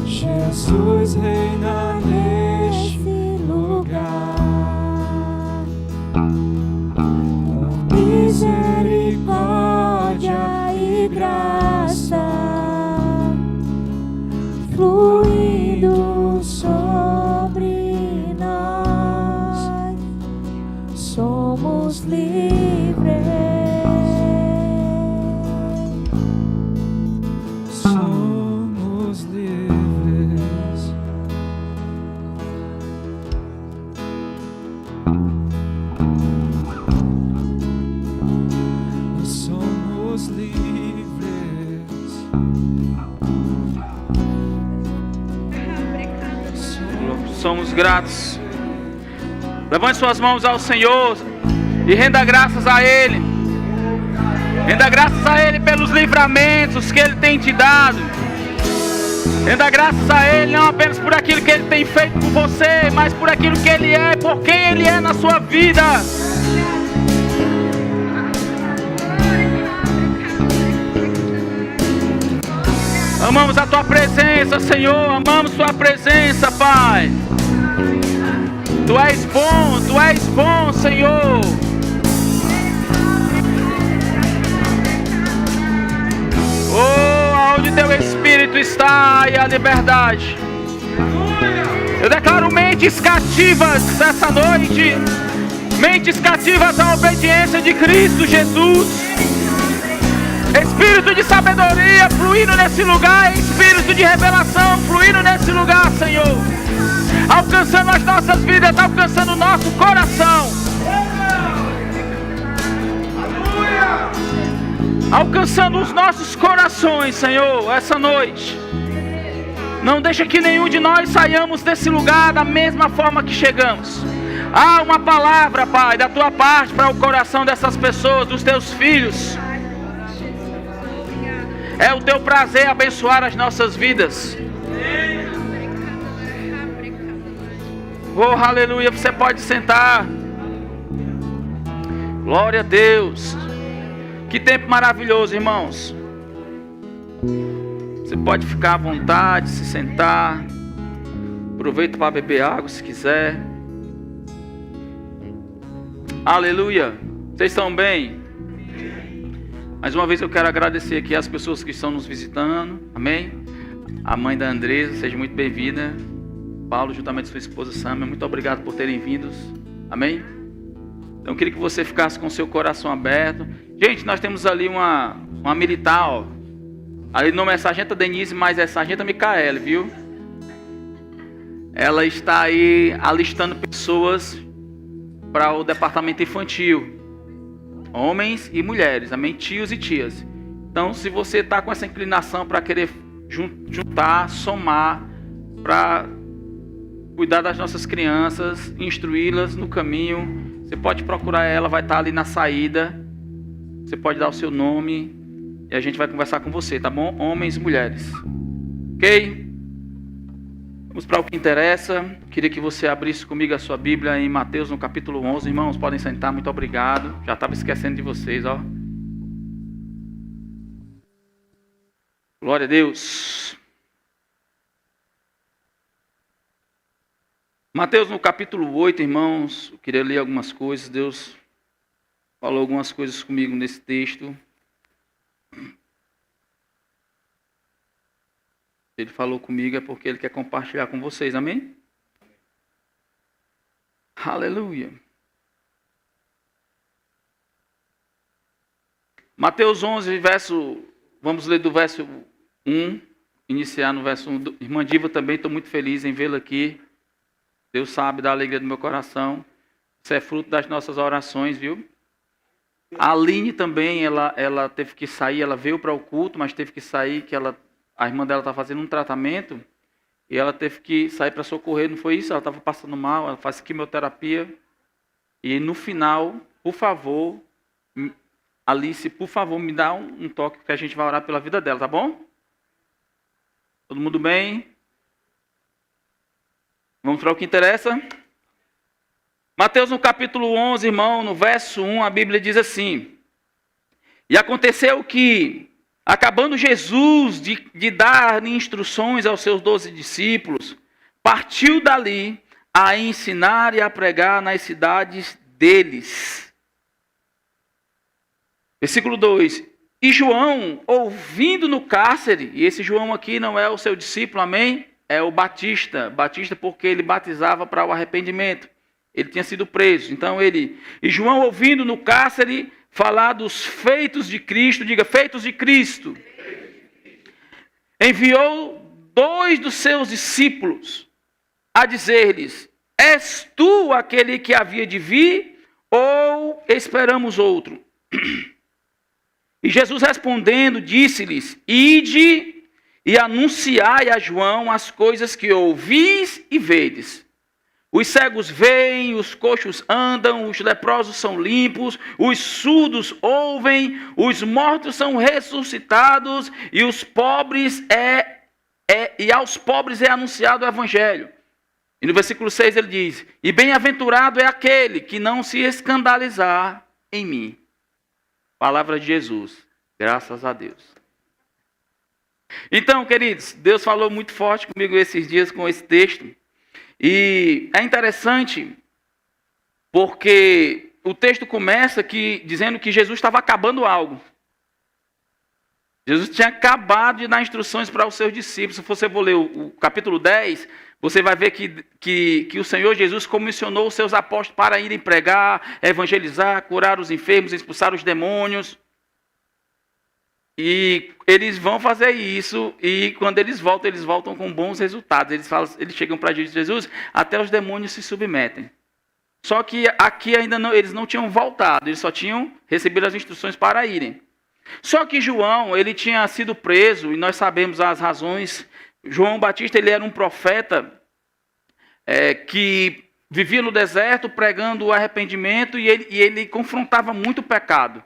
Jesus reina neste lugar. Por misericórdia e graça fluindo sobre nós, somos livres. Somos livres. Somos livres. Somos gratos. Levante suas mãos ao Senhor e renda graças a Ele. Renda graças a Ele pelos livramentos que Ele tem te dado. Renda graças a Ele não apenas por aquilo que Ele tem feito por você, mas por aquilo que Ele é, por quem Ele é na sua vida. Amamos a Tua presença, Senhor. Amamos Tua presença, Pai. Tu és bom, Senhor. Oh, aonde Teu Espírito está e a liberdade. Eu declaro mentes cativas essa noite. Mentes cativas à obediência de Cristo Jesus. Espírito de sabedoria fluindo nesse lugar. Espírito de revelação fluindo nesse lugar, Senhor. Alcançando as nossas vidas, alcançando o nosso coração. Alcançando os nossos corações, Senhor, essa noite. Não deixa que nenhum de nós saiamos desse lugar da mesma forma que chegamos. Há uma palavra, Pai, da Tua parte para o coração dessas pessoas, dos Teus filhos. É o Teu prazer abençoar as nossas vidas. Oh, aleluia, você pode sentar. Glória a Deus. Que tempo maravilhoso, irmãos. Você pode ficar à vontade, se sentar. Aproveita para beber água se quiser. Aleluia. Vocês estão bem? Mais uma vez eu quero agradecer aqui as pessoas que estão nos visitando. Amém? A mãe da Andresa, seja muito bem-vinda. Paulo, juntamente com sua esposa Samia, muito obrigado por terem vindos. Amém? Então eu queria que você ficasse com o seu coração aberto. Gente, nós temos ali uma militar, ó. Ali o nome é Sargenta Denise, mas é Sargenta Micaele, viu? Ela está aí alistando pessoas para o departamento infantil. Homens e mulheres, amém? Tios e tias. Então, se você está com essa inclinação para querer juntar, somar, para cuidar das nossas crianças, instruí-las no caminho, você pode procurar ela, vai estar ali na saída. Você pode dar o seu nome e a gente vai conversar com você, tá bom? Homens e mulheres. Ok? Vamos para o que interessa. Queria que você abrisse comigo a sua Bíblia em Mateus, no capítulo 11. Irmãos, podem sentar, muito obrigado. Já estava esquecendo de vocês, ó. Glória a Deus. Mateus, no capítulo 8, irmãos, eu queria ler algumas coisas. Deus falou algumas coisas comigo nesse texto. Ele falou comigo é porque Ele quer compartilhar com vocês, amém? Aleluia. Mateus 11, vamos ler do verso 1, iniciar no verso 1. Irmã Diva, também estou muito feliz em vê-la aqui. Deus sabe da alegria do meu coração. Isso é fruto das nossas orações, viu? A Aline também, ela teve que sair, ela veio para o culto, mas teve que sair, que a irmã dela está fazendo um tratamento, e ela teve que sair para socorrer, não foi isso? Ela estava passando mal, ela faz quimioterapia, e no final, por favor, Alice, por favor, me dá um toque, que a gente vai orar pela vida dela, tá bom? Todo mundo bem? Vamos para o que interessa? Mateus no capítulo 11, irmão, no verso 1, a Bíblia diz assim: E aconteceu que, Acabando Jesus de dar instruções aos seus 12 discípulos, partiu dali a ensinar e a pregar nas cidades deles. Versículo 2. E João, ouvindo no cárcere, e esse João aqui não é o seu discípulo, amém? É o Batista. Batista porque ele batizava para o arrependimento. Ele tinha sido preso. Então e João, ouvindo no cárcere falar dos feitos de Cristo, diga, feitos de Cristo, enviou 2 dos seus discípulos a dizer-lhes: és tu aquele que havia de vir, ou esperamos outro? E Jesus respondendo, disse-lhes: ide e anunciai a João as coisas que ouvis e vedes. Os cegos veem, os coxos andam, os leprosos são limpos, os surdos ouvem, os mortos são ressuscitados, e aos pobres é anunciado o evangelho. E no versículo 6 ele diz: e bem-aventurado é aquele que não se escandalizar em mim. Palavra de Jesus, graças a Deus. Então, queridos, Deus falou muito forte comigo esses dias com esse texto. E é interessante porque o texto começa dizendo que Jesus estava acabando algo. Jesus tinha acabado de dar instruções para os seus discípulos. Se você for ler o capítulo 10, você vai ver que o Senhor Jesus comissionou os seus apóstolos para irem pregar, evangelizar, curar os enfermos, expulsar os demônios. E eles vão fazer isso, e quando eles voltam com bons resultados. Eles chegam para Jesus, até os demônios se submetem. Só que aqui ainda não, eles não tinham voltado, eles só tinham recebido as instruções para irem. Só que João, ele tinha sido preso, e nós sabemos as razões. João Batista, ele era um profeta que vivia no deserto pregando o arrependimento, e ele confrontava muito o pecado.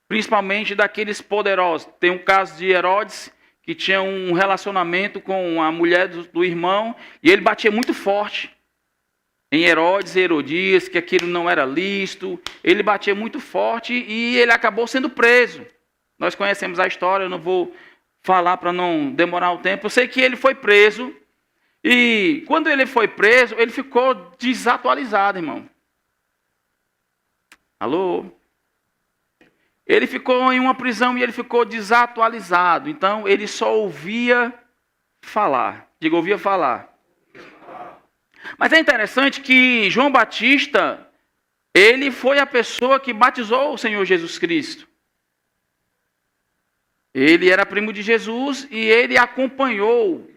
Principalmente daqueles poderosos. Tem um caso de Herodes, que tinha um relacionamento com a mulher do irmão, e ele batia muito forte em Herodes e Herodias, que aquilo não era lícito. Ele batia muito forte e ele acabou sendo preso. Nós conhecemos a história, eu não vou falar para não demorar o tempo. Eu sei que ele foi preso, e quando ele foi preso, ele ficou desatualizado, irmão. Alô? Ele ficou em uma prisão e ele ficou desatualizado. Então, ele só ouvia falar. Diga, ouvia falar. Mas é interessante que João Batista, ele foi a pessoa que batizou o Senhor Jesus Cristo. Ele era primo de Jesus e ele acompanhou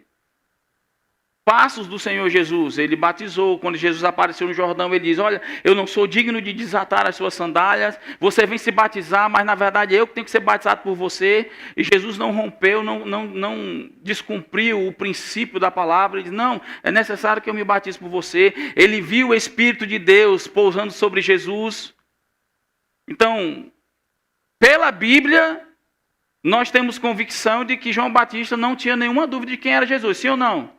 passos do Senhor Jesus. Ele batizou. Quando Jesus apareceu no Jordão, ele diz: olha, eu não sou digno de desatar as suas sandálias, você vem se batizar, mas na verdade eu que tenho que ser batizado por você. E Jesus não rompeu, não descumpriu o princípio da palavra. Ele diz: não, é necessário que eu me batize por você. Ele viu o Espírito de Deus pousando sobre Jesus. Então, pela Bíblia, nós temos convicção de que João Batista não tinha nenhuma dúvida de quem era Jesus, sim ou não?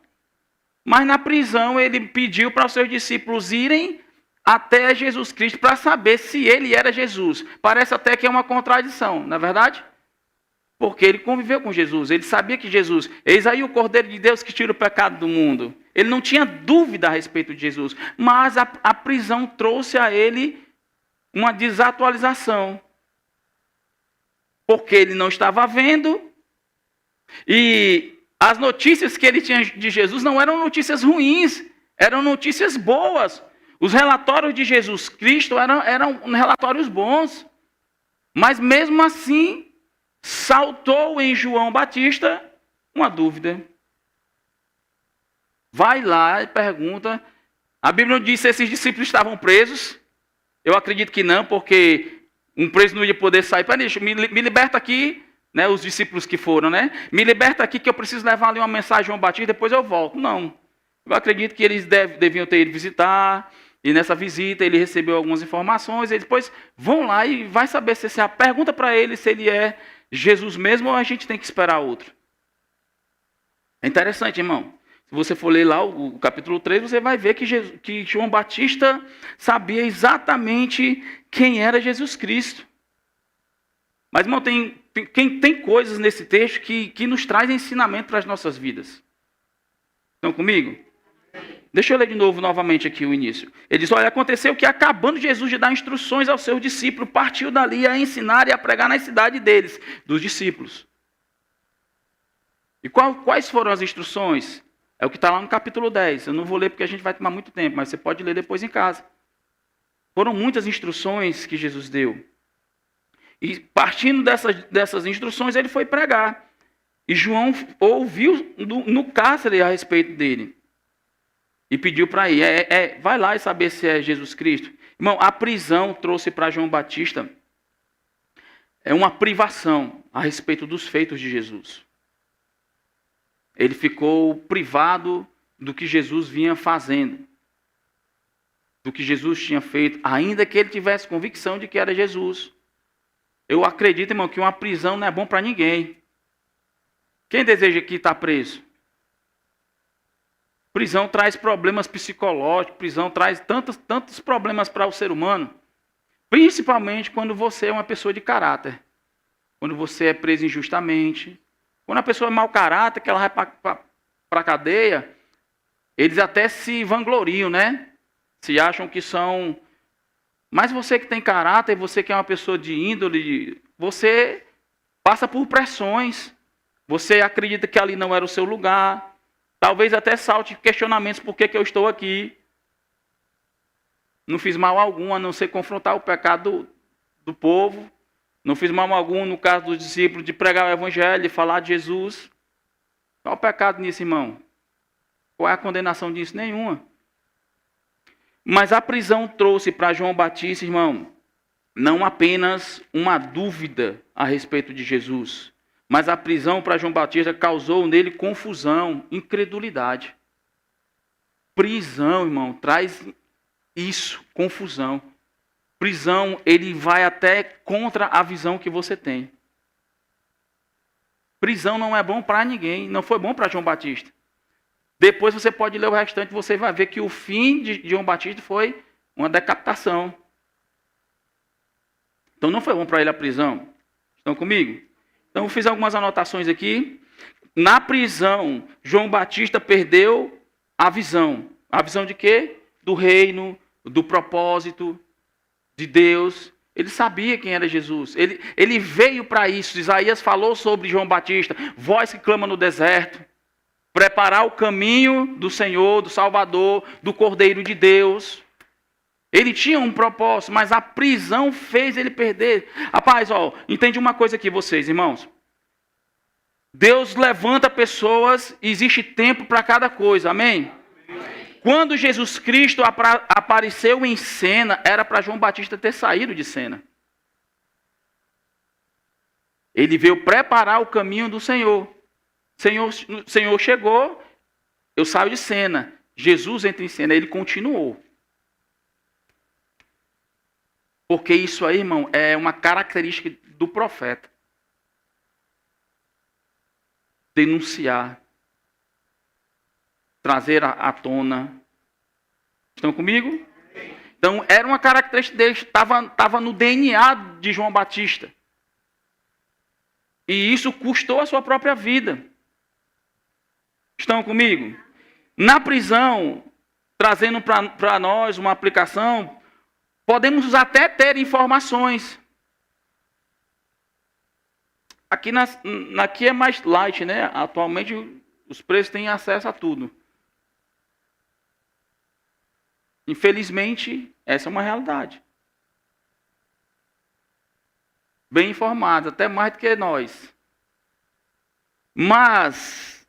Mas na prisão ele pediu para os seus discípulos irem até Jesus Cristo para saber se ele era Jesus. Parece até que é uma contradição, não é verdade? Porque ele conviveu com Jesus, ele sabia que Jesus, eis aí o Cordeiro de Deus que tira o pecado do mundo. Ele não tinha dúvida a respeito de Jesus, mas a prisão trouxe a ele uma desatualização. Porque ele não estava vendo, e as notícias que ele tinha de Jesus não eram notícias ruins, eram notícias boas. Os relatórios de Jesus Cristo eram relatórios bons. Mas mesmo assim, saltou em João Batista uma dúvida. Vai lá e pergunta. A Bíblia não diz se esses discípulos estavam presos. Eu acredito que não, porque um preso não ia poder sair. Peraí, me liberta aqui. Né, os discípulos que foram, né? Me liberta aqui que eu preciso levar ali uma mensagem a João Batista, depois eu volto. Não. Eu acredito que eles deviam ter ido visitar, e nessa visita ele recebeu algumas informações, e depois vão lá e vai saber se a pergunta para ele se ele é Jesus mesmo ou a gente tem que esperar outro. É interessante, irmão. Se você for ler lá o capítulo 3, você vai ver que João Batista sabia exatamente quem era Jesus Cristo. Mas, irmão, tem coisas nesse texto que nos trazem ensinamento para as nossas vidas. Estão comigo? Deixa eu ler de novo, novamente aqui o início. Ele diz, olha, aconteceu que acabando Jesus de dar instruções aos seus discípulos, partiu dali a ensinar e a pregar na cidade deles, dos discípulos. E quais foram as instruções? É o que está lá no capítulo 10. Eu não vou ler porque a gente vai tomar muito tempo, mas você pode ler depois em casa. Foram muitas instruções que Jesus deu. E partindo dessas instruções, ele foi pregar. E João ouviu no cárcere a respeito dele. E pediu para ir. Vai lá e saber se é Jesus Cristo. Irmão, a prisão trouxe para João Batista uma privação a respeito dos feitos de Jesus. Ele ficou privado do que Jesus vinha fazendo. Do que Jesus tinha feito, ainda que ele tivesse convicção de que era Jesus. Eu acredito, irmão, que uma prisão não é bom para ninguém. Quem deseja aqui estar preso? Prisão traz problemas psicológicos, prisão traz tantos problemas para o ser humano. Principalmente quando você é uma pessoa de caráter. Quando você é preso injustamente. Quando a pessoa é mau caráter, que ela vai para a cadeia, eles até se vangloriam, né? Se acham que são... Mas você que tem caráter, você que é uma pessoa de índole, você passa por pressões. Você acredita que ali não era o seu lugar. Talvez até salte questionamentos por que eu estou aqui. Não fiz mal algum, a não ser confrontar o pecado do povo. Não fiz mal algum, no caso dos discípulos, de pregar o evangelho, de falar de Jesus. Qual o pecado nisso, irmão? Qual é a condenação disso? Nenhuma. Mas a prisão trouxe para João Batista, irmão, não apenas uma dúvida a respeito de Jesus, mas a prisão para João Batista causou nele confusão, incredulidade. Prisão, irmão, traz isso, confusão. Prisão, ele vai até contra a visão que você tem. Prisão não é bom para ninguém, não foi bom para João Batista. Depois você pode ler o restante, você vai ver que o fim de João Batista foi uma decapitação. Então não foi bom para ele a prisão. Estão comigo? Então eu fiz algumas anotações aqui. Na prisão, João Batista perdeu a visão. A visão de quê? Do reino, do propósito de Deus. Ele sabia quem era Jesus. Ele veio para isso. Isaías falou sobre João Batista. Voz que clama no deserto. Preparar o caminho do Senhor, do Salvador, do Cordeiro de Deus. Ele tinha um propósito, mas a prisão fez ele perder. Rapaz, entende uma coisa aqui vocês, irmãos. Deus levanta pessoas, existe tempo para cada coisa, amém? Quando Jesus Cristo apareceu em cena, era para João Batista ter saído de cena. Ele veio preparar o caminho do Senhor. Senhor chegou, eu saio de cena. Jesus entra em cena, ele continuou. Porque isso aí, irmão, é uma característica do profeta. Denunciar. Trazer à tona. Estão comigo? Então, era uma característica dele, estava no DNA de João Batista. E isso custou a sua própria vida. Estão comigo? Na prisão, trazendo para nós uma aplicação, podemos até ter informações. Aqui é mais light, né? Atualmente os presos têm acesso a tudo. Infelizmente, essa é uma realidade. Bem informados, até mais do que nós. Mas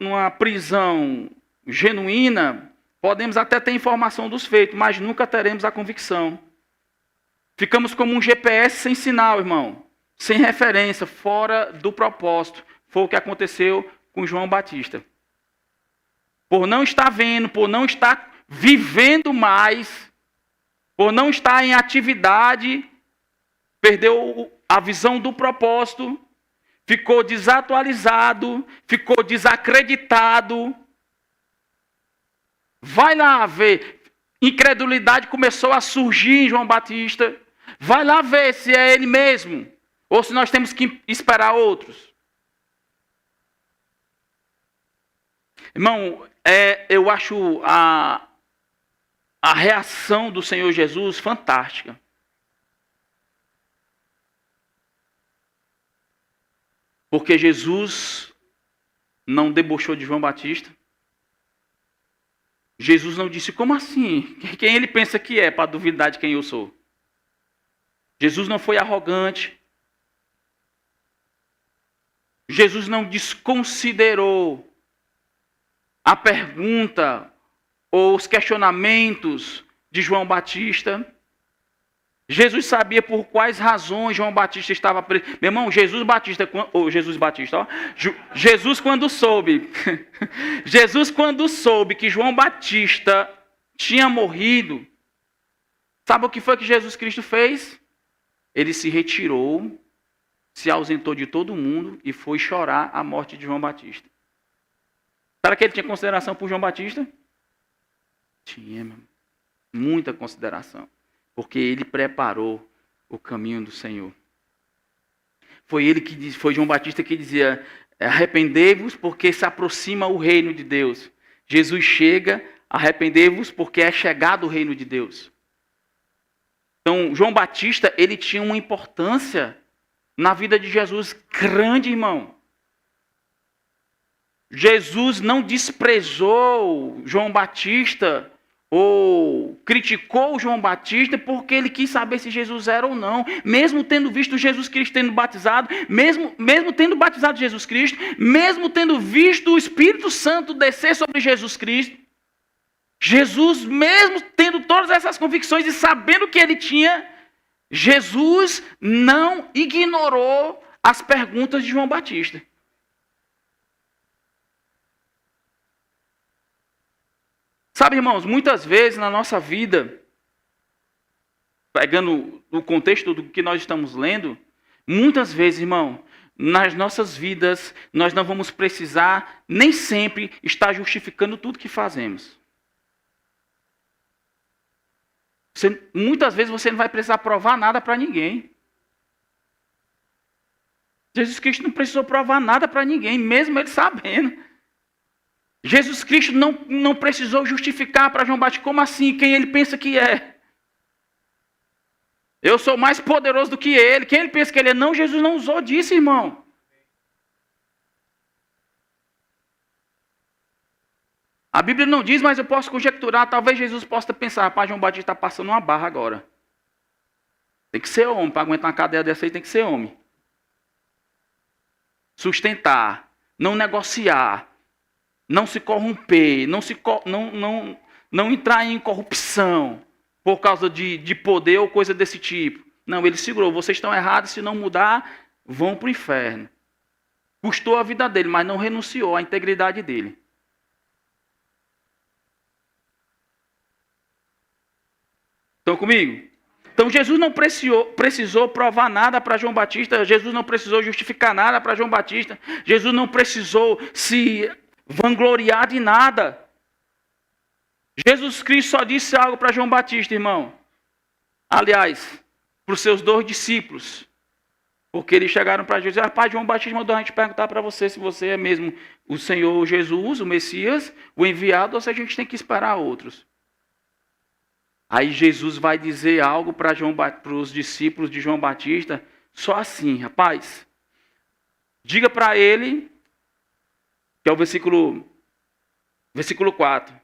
numa prisão genuína, podemos até ter informação dos feitos, mas nunca teremos a convicção. Ficamos como um GPS sem sinal, irmão. Sem referência, fora do propósito. Foi o que aconteceu com João Batista. Por não estar vendo, por não estar vivendo mais, por não estar em atividade, perdeu a visão do propósito, ficou desatualizado, ficou desacreditado. Vai lá ver. Incredulidade começou a surgir em João Batista. Vai lá ver se é ele mesmo. Ou se nós temos que esperar outros. Irmão, eu acho a reação do Senhor Jesus fantástica. Porque Jesus não debochou de João Batista. Jesus não disse, como assim? Quem ele pensa que é para duvidar de quem eu sou? Jesus não foi arrogante. Jesus não desconsiderou a pergunta ou os questionamentos de João Batista. Jesus sabia por quais razões João Batista estava preso. Meu irmão, Jesus quando soube, Jesus quando soube que João Batista tinha morrido, sabe o que foi que Jesus Cristo fez? Ele se retirou, se ausentou de todo mundo e foi chorar a morte de João Batista. Será que ele tinha consideração por João Batista? Tinha, meu irmão. Muita consideração. Porque ele preparou o caminho do Senhor. Foi João Batista que dizia, arrependei-vos porque se aproxima o reino de Deus. Jesus chega, arrependei-vos porque é chegado o reino de Deus. Então, João Batista, ele tinha uma importância na vida de Jesus grande, irmão. Jesus não desprezou João Batista ou criticou João Batista porque ele quis saber se Jesus era ou não. Mesmo tendo visto Jesus Cristo tendo batizado, mesmo tendo batizado Jesus Cristo, mesmo tendo visto o Espírito Santo descer sobre Jesus Cristo, Jesus, mesmo tendo todas essas convicções e sabendo que ele tinha, Jesus não ignorou as perguntas de João Batista. Sabe, irmãos, muitas vezes na nossa vida, pegando o contexto do que nós estamos lendo, muitas vezes, irmão, nas nossas vidas, nós não vamos precisar nem sempre estar justificando tudo que fazemos. Muitas vezes você não vai precisar provar nada para ninguém. Jesus Cristo não precisou provar nada para ninguém, mesmo ele sabendo. Jesus Cristo não precisou justificar para João Batista, como assim? Quem ele pensa que é? Eu sou mais poderoso do que ele. Quem ele pensa que ele é? Não, Jesus não usou disso, irmão. A Bíblia não diz, mas eu posso conjecturar. Talvez Jesus possa pensar, rapaz, João Batista está passando uma barra agora. Tem que ser homem. Para aguentar uma cadeia dessa aí, tem que ser homem. Sustentar. Não negociar. Não se corromper. Não entrar em corrupção. Por causa de poder ou coisa desse tipo. Não, ele segurou. Vocês estão errados. Se não mudar, vão para o inferno. Custou a vida dele, mas não renunciou à integridade dele. Estão comigo? Então Jesus não precisou provar nada para João Batista. Jesus não precisou justificar nada para João Batista. Jesus não precisou se vangloriar de nada. Jesus Cristo só disse algo para João Batista, irmão. Aliás, para os seus 2 discípulos. Porque eles chegaram para Jesus e disseram, rapaz, João Batista mandou a gente perguntar para você se você é mesmo o Senhor Jesus, o Messias, o enviado, ou se a gente tem que esperar outros. Aí Jesus vai dizer algo para os discípulos de João Batista, só assim, rapaz. Diga para ele, que é o versículo 4.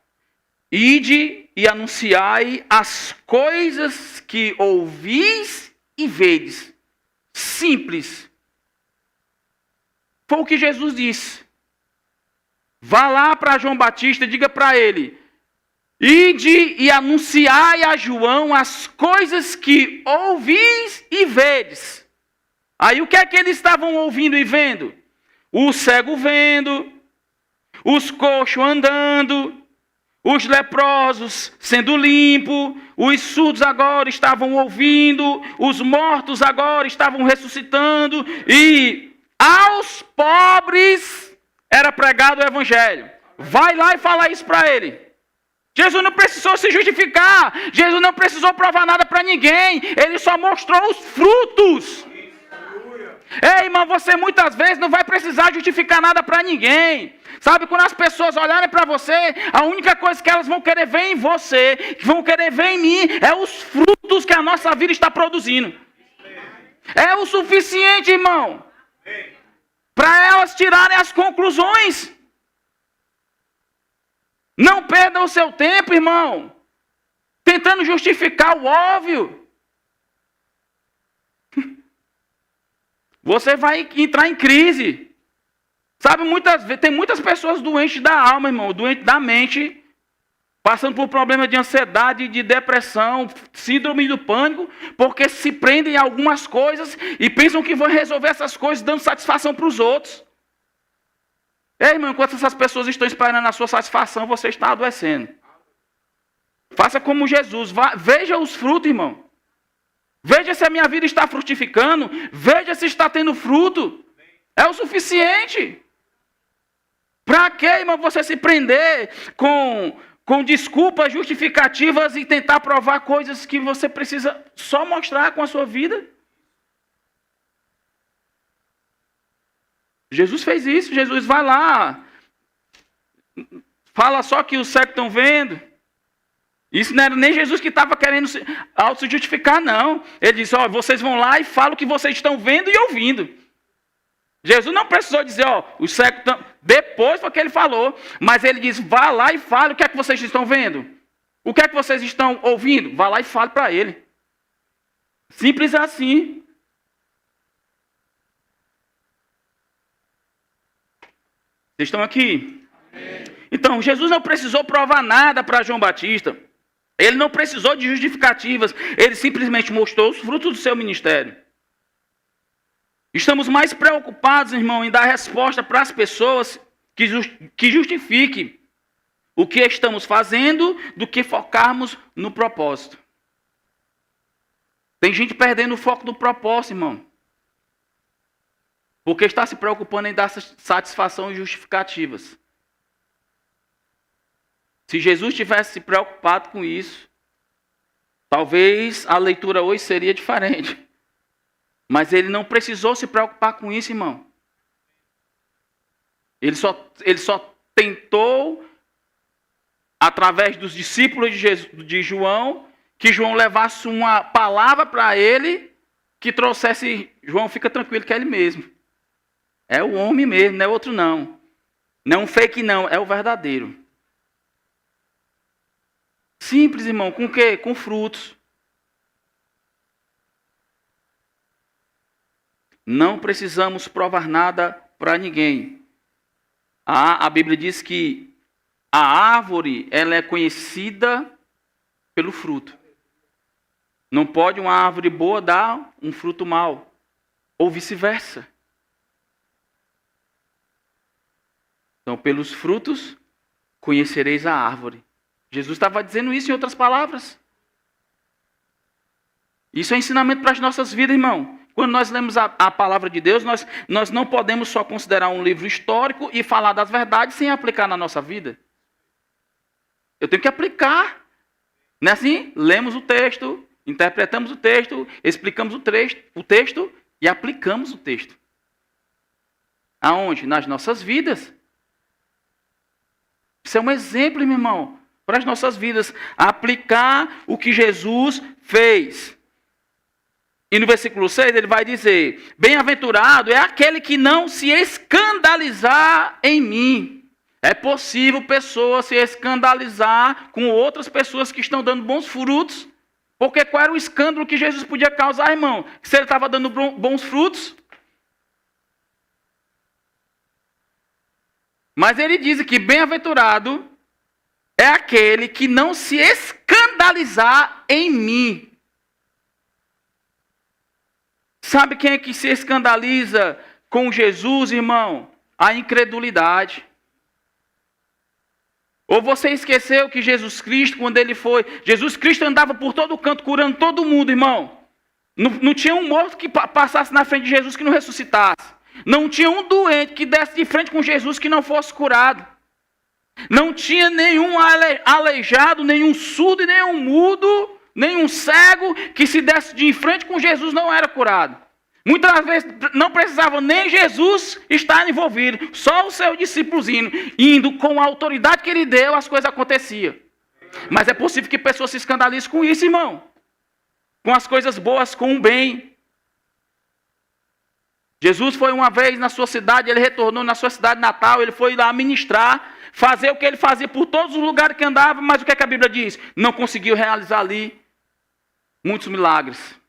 Ide e anunciai as coisas que ouvis e vedes. Simples. Foi o que Jesus disse. Vá lá para João Batista e diga para ele, ide e anunciai a João as coisas que ouvis e vedes. Aí o que é que eles estavam ouvindo e vendo? O cego vendo, os coxos andando, os leprosos sendo limpos, os surdos agora estavam ouvindo, os mortos agora estavam ressuscitando, e aos pobres era pregado o evangelho. Vai lá e fala isso para ele. Jesus não precisou se justificar. Jesus não precisou provar nada para ninguém. Ele só mostrou os frutos. Ei, irmão, você muitas vezes não vai precisar justificar nada para ninguém. Sabe, quando as pessoas olharem para você, a única coisa que elas vão querer ver em você, que vão querer ver em mim, é os frutos que a nossa vida está produzindo. É o suficiente, irmão, para elas tirarem as conclusões. Não perda o seu tempo, irmão, tentando justificar o óbvio. Você vai entrar em crise. Sabe, tem muitas pessoas doentes da alma, irmão, doentes da mente, passando por problemas de ansiedade, de depressão, síndrome do pânico, porque se prendem a algumas coisas e pensam que vão resolver essas coisas dando satisfação para os outros. Ei, irmão, enquanto essas pessoas estão esperando a sua satisfação, você está adoecendo. Faça como Jesus, veja os frutos, irmão. Veja se a minha vida está frutificando, veja se está tendo fruto. É o suficiente. Para que, irmão, você se prender com desculpas justificativas e tentar provar coisas que você precisa só mostrar com a sua vida? Jesus fez isso. Jesus vai lá, fala só que os cegos estão vendo. Isso não era nem Jesus que estava querendo se justificar, não. Ele disse, ó, vocês vão lá e falam o que vocês estão vendo e ouvindo. Jesus não precisou dizer, ó, os cegos estão... Depois foi o que ele falou. Mas ele disse, vá lá e fale o que é que vocês estão vendo. O que é que vocês estão ouvindo? Vá lá e fale para ele. Simples assim. Vocês estão aqui? Amém. Então, Jesus não precisou provar nada para João Batista. Ele não precisou de justificativas. Ele simplesmente mostrou os frutos do seu ministério. Estamos mais preocupados, irmão, em dar resposta para as pessoas que justifiquem o que estamos fazendo do que focarmos no propósito. Tem gente perdendo o foco do propósito, irmão. Porque está se preocupando em dar satisfação e justificativas. Se Jesus tivesse se preocupado com isso, talvez a leitura hoje seria diferente. Mas ele não precisou se preocupar com isso, irmão. Ele só tentou, através dos discípulos de João, que João levasse uma palavra para ele, que trouxesse, João, fica tranquilo que é ele mesmo. É o homem mesmo, não é outro não. Não é um fake não, é o verdadeiro. Simples, irmão, com o quê? Com frutos. Não precisamos provar nada para ninguém. A Bíblia diz que a árvore ela é conhecida pelo fruto. Não pode uma árvore boa dar um fruto mau. Ou vice-versa. Então, pelos frutos conhecereis a árvore. Jesus estava dizendo isso em outras palavras. Isso é ensinamento para as nossas vidas, irmão. Quando nós lemos a palavra de Deus, nós não podemos só considerar um livro histórico e falar das verdades sem aplicar na nossa vida. Eu tenho que aplicar. Não é assim? Lemos o texto, interpretamos o texto, explicamos o texto e aplicamos o texto. Aonde? Nas nossas vidas. Isso é um exemplo, meu irmão, para as nossas vidas. Aplicar o que Jesus fez. E no versículo 6 ele vai dizer, bem-aventurado é aquele que não se escandalizar em mim. É possível pessoa se escandalizar com outras pessoas que estão dando bons frutos. Porque qual era o escândalo que Jesus podia causar, irmão? Se ele estava dando bons frutos. Mas ele diz que bem-aventurado é aquele que não se escandalizar em mim. Sabe quem é que se escandaliza com Jesus, irmão? A incredulidade. Ou você esqueceu que Jesus Cristo, quando ele foi... Jesus Cristo andava por todo canto, curando todo mundo, irmão. Não tinha um morto que passasse na frente de Jesus que não ressuscitasse. Não tinha um doente que desse de frente com Jesus que não fosse curado. Não tinha nenhum aleijado, nenhum surdo, nenhum mudo, nenhum cego que se desse de frente com Jesus não era curado. Muitas vezes não precisava nem Jesus estar envolvido, só os seus discípulos indo com a autoridade que ele deu, as coisas aconteciam. Mas é possível que pessoas se escandalizem com isso, irmão. Com as coisas boas, com o bem. Jesus foi uma vez na sua cidade, ele retornou na sua cidade natal, ele foi lá ministrar, fazer o que ele fazia por todos os lugares que andava, mas o que, é que a Bíblia diz? Não conseguiu realizar ali muitos milagres.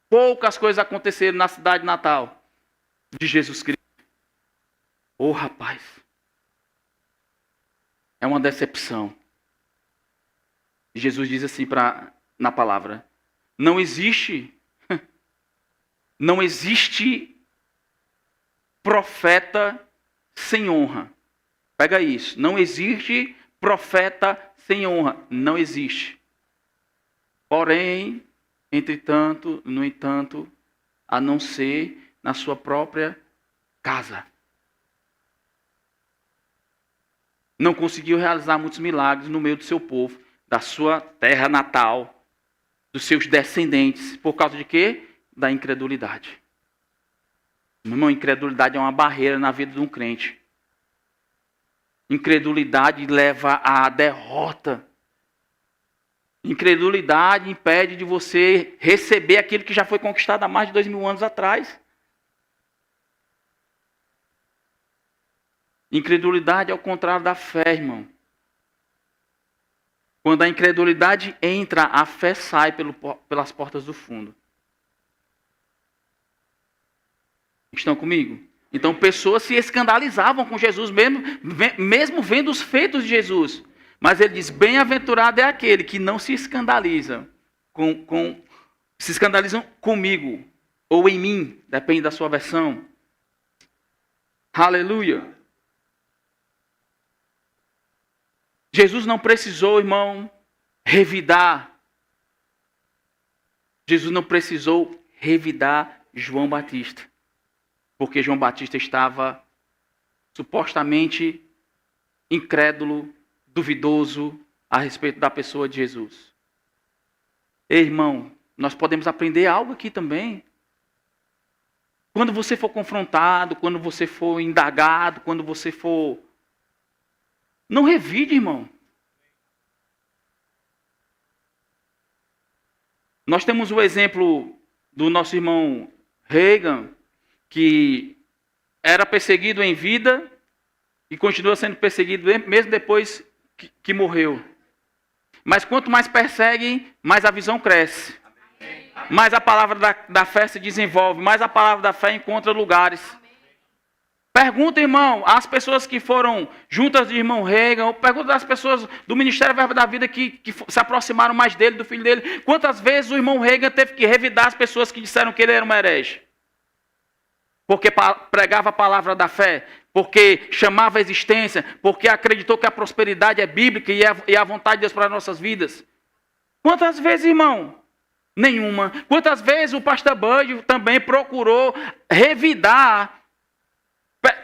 Poucas coisas aconteceram na cidade natal de Jesus Cristo. Oh, rapaz. É uma decepção. Jesus diz assim na palavra: não existe profeta sem honra. Pega isso. Não existe profeta sem honra. Não existe. Porém, entretanto, no entanto, a não ser na sua própria casa. Não conseguiu realizar muitos milagres no meio do seu povo, da sua terra natal, dos seus descendentes. Por causa de quê? Da incredulidade. Meu irmão, incredulidade é uma barreira na vida de um crente. Incredulidade leva à derrota. Incredulidade impede de você receber aquilo que já foi conquistado há mais de 2000 anos atrás. Incredulidade é o contrário da fé, irmão. Quando a incredulidade entra, a fé sai pelas portas do fundo. Estão comigo? Então pessoas se escandalizavam com Jesus, mesmo vendo os feitos de Jesus. Mas ele diz, bem-aventurado é aquele que não se escandaliza se escandalizam comigo, ou em mim, depende da sua versão. Aleluia. Jesus não precisou, irmão, revidar. Jesus não precisou revidar João Batista. Porque João Batista estava supostamente incrédulo, duvidoso a respeito da pessoa de Jesus. Ei, irmão, nós podemos aprender algo aqui também. Quando você for confrontado, quando você for indagado, quando você for... Não revide, irmão. Nós temos o exemplo do nosso irmão Reagan, que era perseguido em vida e continua sendo perseguido mesmo depois que morreu. Mas quanto mais perseguem, mais a visão cresce. Mais a palavra da fé se desenvolve, mais a palavra da fé encontra lugares. Pergunta, irmão, às pessoas que foram juntas de irmão Reagan, ou pergunta às pessoas do Ministério Verbo da Vida que se aproximaram mais dele, do filho dele. Quantas vezes o irmão Reagan teve que revidar as pessoas que disseram que ele era um herege? Porque pregava a palavra da fé, porque chamava a existência, porque acreditou que a prosperidade é bíblica e a vontade de Deus para as nossas vidas. Quantas vezes, irmão? Nenhuma. Quantas vezes o pastor Bud também procurou revidar?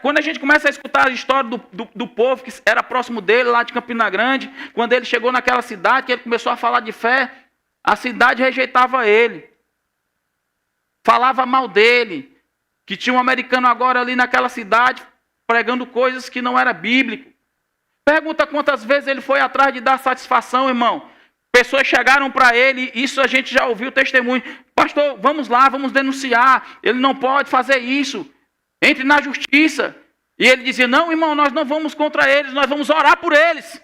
Quando a gente começa a escutar a história do povo que era próximo dele, lá de Campina Grande, quando ele chegou naquela cidade, que ele começou a falar de fé, a cidade rejeitava ele. Falava mal dele. Que tinha um americano agora ali naquela cidade, pregando coisas que não era bíblico. Pergunta quantas vezes ele foi atrás de dar satisfação, irmão. Pessoas chegaram para ele, isso a gente já ouviu o testemunho. Pastor, vamos lá, vamos denunciar. Ele não pode fazer isso. Entre na justiça. E ele dizia, não, irmão, nós não vamos contra eles, nós vamos orar por eles.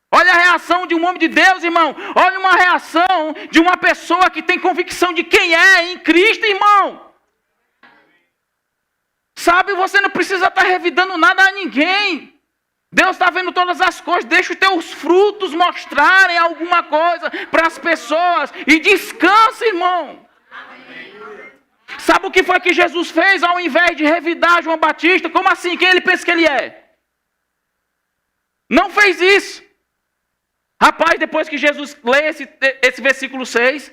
Olha a reação de um homem de Deus, irmão. Olha uma reação de uma pessoa que tem convicção de quem é em Cristo, irmão. Sabe, você não precisa estar revidando nada a ninguém. Deus está vendo todas as coisas. Deixa os teus frutos mostrarem alguma coisa para as pessoas. E descansa, irmão. Sabe o que foi que Jesus fez ao invés de revidar João Batista? Como assim? Quem ele pensa que ele é? Não fez isso. Rapaz, depois que Jesus lê esse versículo 6,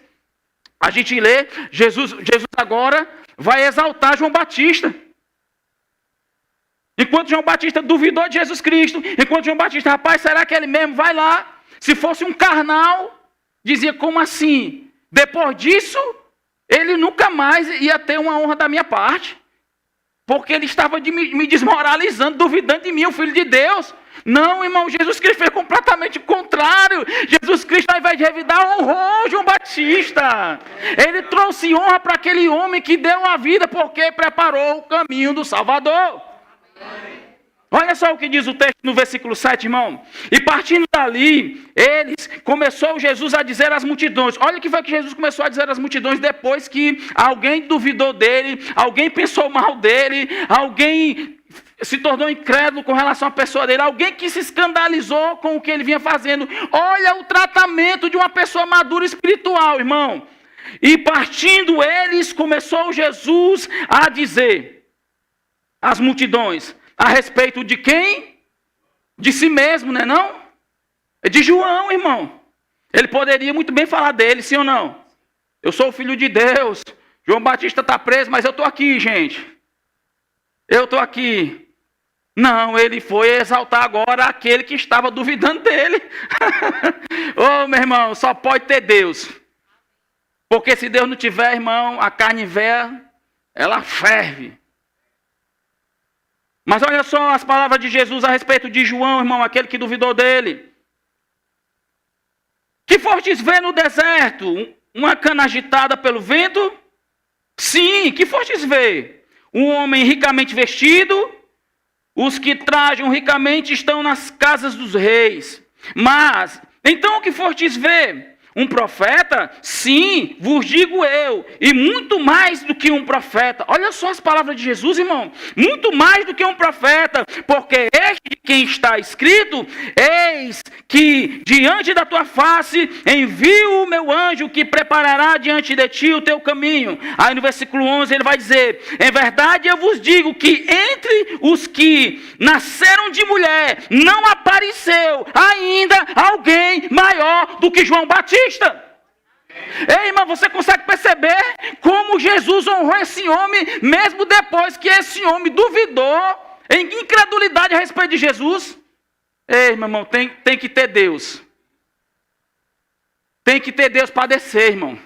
a gente lê, Jesus agora vai exaltar João Batista. Enquanto João Batista duvidou de Jesus Cristo, enquanto João Batista, rapaz, será que ele mesmo vai lá? Se fosse um carnal, dizia, como assim? Depois disso, ele nunca mais ia ter uma honra da minha parte. Porque ele estava me desmoralizando, duvidando de mim, o Filho de Deus. Não, irmão, Jesus Cristo fez completamente o contrário. Jesus Cristo, ao invés de revidar, honrou João Batista. Ele trouxe honra para aquele homem que deu a vida, porque preparou o caminho do Salvador. Olha só o que diz o texto no versículo 7, irmão. E partindo dali, começou Jesus a dizer às multidões. Olha o que foi que Jesus começou a dizer às multidões depois que alguém duvidou dele, alguém pensou mal dele, alguém se tornou incrédulo com relação à pessoa dele, alguém que se escandalizou com o que ele vinha fazendo. Olha o tratamento de uma pessoa madura espiritual, irmão. E partindo eles, começou Jesus a dizer às multidões, a respeito de quem? De si mesmo, não é não? É de João, irmão. Ele poderia muito bem falar dele, sim ou não? Eu sou o Filho de Deus. João Batista está preso, mas eu estou aqui, gente. Eu estou aqui. Não, ele foi exaltar agora aquele que estava duvidando dele. Ô, meu irmão, só pode ter Deus. Porque se Deus não tiver, irmão, a carne velha, ela ferve. Mas olha só as palavras de Jesus a respeito de João, irmão, aquele que duvidou dele. Que fostes ver no deserto? Uma cana agitada pelo vento? Sim, que fostes ver? Um homem ricamente vestido? Os que trajam ricamente estão nas casas dos reis. Mas, então o que fostes ver? Um profeta? Sim, vos digo eu, e muito mais do que um profeta. Olha só as palavras de Jesus, irmão. Muito mais do que um profeta, porque este de quem está escrito, eis que diante da tua face envio o meu anjo que preparará diante de ti o teu caminho. Aí no versículo 11 ele vai dizer, em verdade eu vos digo que entre os que nasceram de mulher, não apareceu ainda alguém maior do que João Batista. Ei, irmão, você consegue perceber como Jesus honrou esse homem, mesmo depois que esse homem duvidou em incredulidade a respeito de Jesus? Ei, meu irmão, tem que ter Deus. Tem que ter Deus para descer, irmão.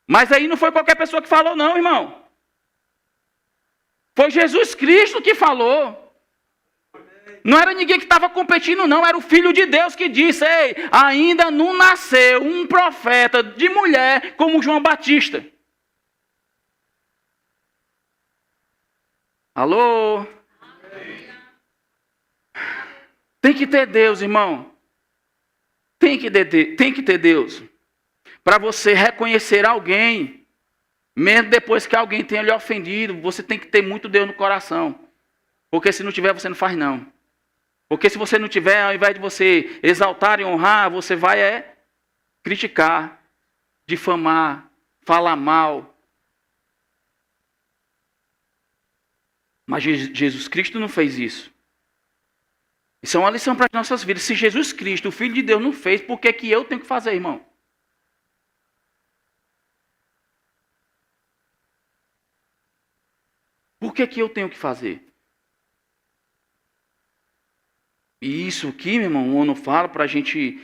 Mas aí não foi qualquer pessoa que falou, não, irmão. Foi Jesus Cristo que falou. Não era ninguém que estava competindo, não. Era o Filho de Deus que disse, ei, ainda não nasceu um profeta de mulher como João Batista. Alô? Tem que ter Deus, irmão. Tem que ter Deus. Para você reconhecer alguém, mesmo depois que alguém tenha lhe ofendido, você tem que ter muito Deus no coração. Porque se não tiver, você não faz não. Porque se você não tiver, ao invés de você exaltar e honrar, você vai criticar, difamar, falar mal. Mas Jesus Cristo não fez isso. Isso é uma lição para as nossas vidas. Se Jesus Cristo, o Filho de Deus, não fez, por que eu tenho que fazer, irmão? Por que eu tenho que fazer? E isso aqui, meu irmão, o ONU fala para a gente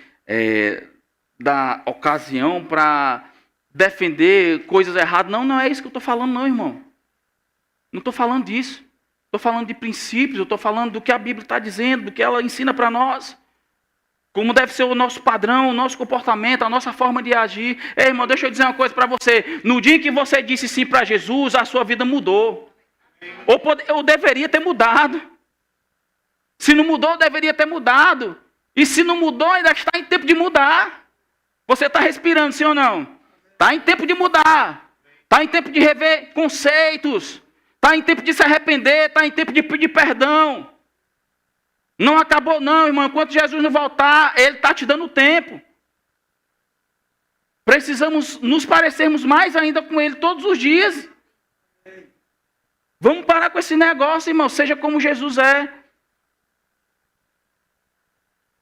dar ocasião para defender coisas erradas. Não é isso que eu estou falando, não, irmão. Não estou falando disso. Estou falando de princípios, eu estou falando do que a Bíblia está dizendo, do que ela ensina para nós. Como deve ser o nosso padrão, o nosso comportamento, a nossa forma de agir. Ei, irmão, deixa eu dizer uma coisa para você. No dia em que você disse sim para Jesus, a sua vida mudou. Ou deveria ter mudado. Se não mudou, deveria ter mudado. E se não mudou, ainda está em tempo de mudar. Você está respirando, sim ou não? Está em tempo de mudar. Está em tempo de rever conceitos. Está em tempo de se arrepender. Está em tempo de pedir perdão. Não acabou não, irmão. Enquanto Jesus não voltar, Ele está te dando tempo. Precisamos nos parecermos mais ainda com Ele todos os dias. Vamos parar com esse negócio, irmão. Seja como Jesus é.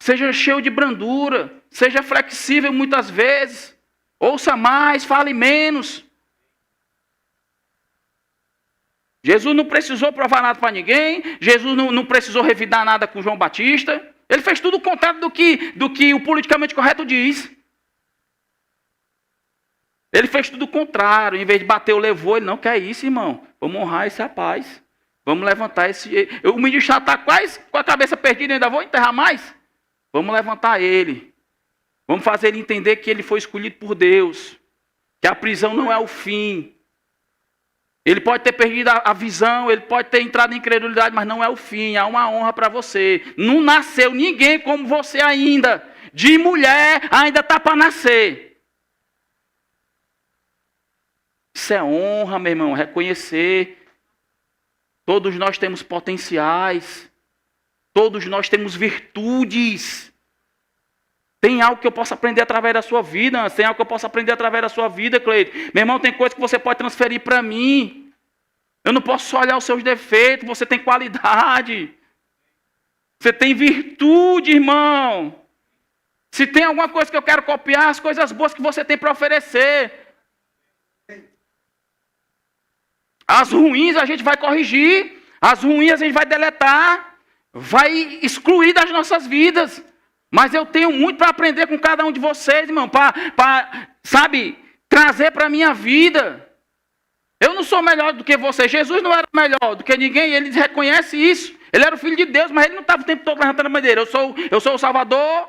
Seja cheio de brandura. Seja flexível muitas vezes. Ouça mais, fale menos. Jesus não precisou provar nada para ninguém. Jesus não precisou revidar nada com João Batista. Ele fez tudo o contrário do que o politicamente correto diz. Ele fez tudo o contrário. Em vez de bater, o levou. Ele não quer isso, irmão. Vamos honrar esse rapaz. Vamos levantar esse... O menino já está quase com a cabeça perdida. Ainda vou enterrar mais? Vamos levantar ele. Vamos fazer ele entender que ele foi escolhido por Deus. Que a prisão não é o fim. Ele pode ter perdido a visão, ele pode ter entrado em incredulidade, mas não é o fim. Há uma honra para você. Não nasceu ninguém como você ainda. De mulher ainda está para nascer. Isso é honra, meu irmão, reconhecer. Todos nós temos potenciais. Todos nós temos virtudes. Tem algo que eu possa aprender através da sua vida. Tem algo que eu possa aprender através da sua vida, Cleiton. Meu irmão, tem coisa que você pode transferir para mim. Eu não posso só olhar os seus defeitos. Você tem qualidade. Você tem virtude, irmão. Se tem alguma coisa que eu quero copiar, as coisas boas que você tem para oferecer. As ruins a gente vai corrigir. As ruins a gente vai deletar. Vai excluir das nossas vidas. Mas eu tenho muito para aprender com cada um de vocês, irmão. Para sabe, trazer para a minha vida. Eu não sou melhor do que você. Jesus não era melhor do que ninguém. Ele reconhece isso. Ele era o Filho de Deus, mas ele não estava o tempo todo levantando a bandeira. Eu sou o Salvador.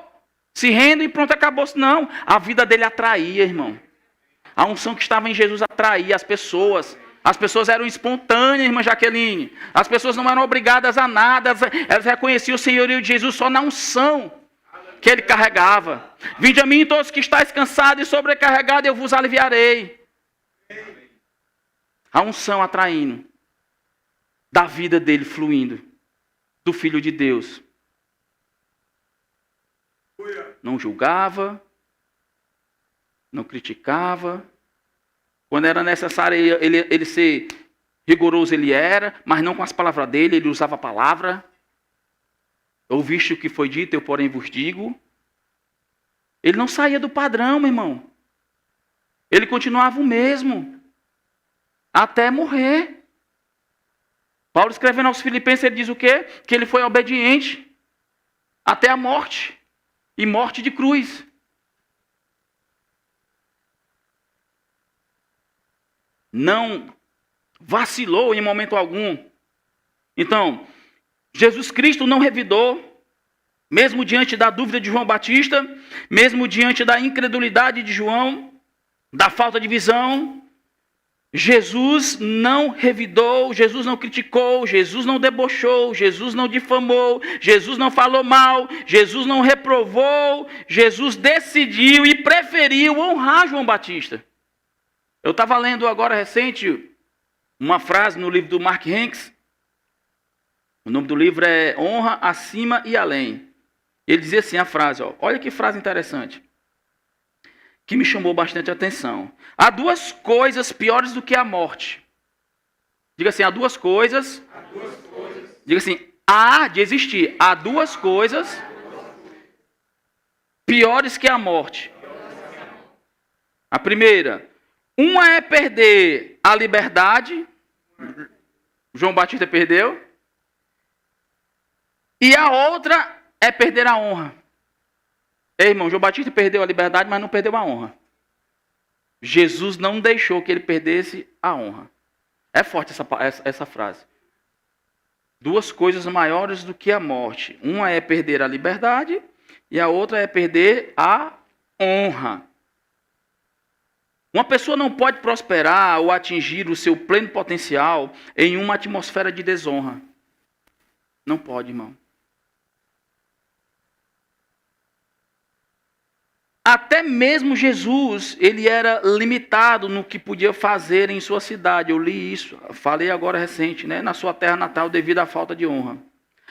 Se renda e pronto, acabou-se. Não. A vida dele atraía, irmão. A unção que estava em Jesus atraía as pessoas. As pessoas eram espontâneas, irmã Jaqueline. As pessoas não eram obrigadas a nada. Elas reconheciam o senhorio de Jesus só na unção que ele carregava. Vinde a mim todos que estáis cansados e sobrecarregados, eu vos aliviarei. A unção atraindo. Da vida dele fluindo. Do Filho de Deus. Não julgava. Não criticava. Quando era necessário ele ser rigoroso, ele era. Mas não com as palavras dele, ele usava a palavra. Ouviste o que foi dito, eu porém vos digo. Ele não saía do padrão, meu irmão. Ele continuava o mesmo. Até morrer. Paulo escrevendo aos Filipenses, ele diz o quê? Que ele foi obediente. Até a morte. E morte de cruz. Não vacilou em momento algum. Então... Jesus Cristo não revidou, mesmo diante da dúvida de João Batista, mesmo diante da incredulidade de João, da falta de visão. Jesus não revidou, Jesus não criticou, Jesus não debochou, Jesus não difamou, Jesus não falou mal, Jesus não reprovou, Jesus decidiu e preferiu honrar João Batista. Eu estava lendo agora recente uma frase no livro do Mark Hanks. O nome do livro é Honra Acima e Além. Ele dizia assim a frase, ó, olha que frase interessante, que me chamou bastante atenção. Há duas coisas piores do que a morte. Diga assim, há duas coisas. Diga assim, há de existir. Há duas coisas piores que a morte. A primeira, uma é perder a liberdade. João Batista perdeu. E a outra é perder a honra. Ei, irmão, João Batista perdeu a liberdade, mas não perdeu a honra. Jesus não deixou que ele perdesse a honra. É forte essa frase. Duas coisas maiores do que a morte. Uma é perder a liberdade e a outra é perder a honra. Uma pessoa não pode prosperar ou atingir o seu pleno potencial em uma atmosfera de desonra. Não pode, irmão. Até mesmo Jesus, ele era limitado no que podia fazer em sua cidade. Eu li isso, falei agora recente, né? Na sua terra natal, devido à falta de honra.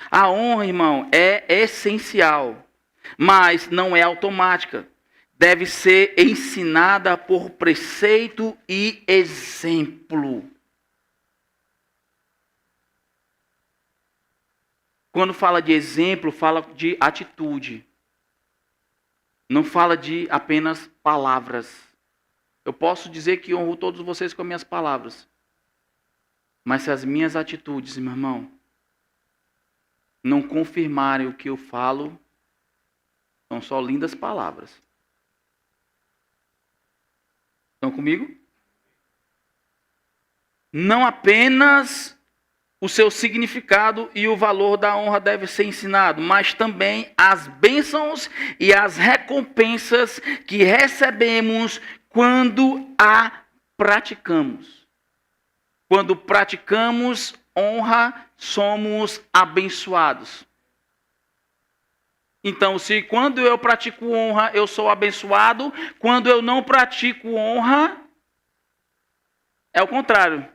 A honra, irmão, é essencial, mas não é automática. Deve ser ensinada por preceito e exemplo. Quando fala de exemplo, fala de atitude. Não fala de apenas palavras. Eu posso dizer que honro todos vocês com as minhas palavras. Mas se as minhas atitudes, meu irmão, não confirmarem o que eu falo, são só lindas palavras. Estão comigo? Não apenas o seu significado e o valor da honra deve ser ensinado, mas também as bênçãos e as recompensas que recebemos quando a praticamos. Quando praticamos honra, somos abençoados. Então, se quando eu pratico honra, eu sou abençoado, quando eu não pratico honra, é o contrário.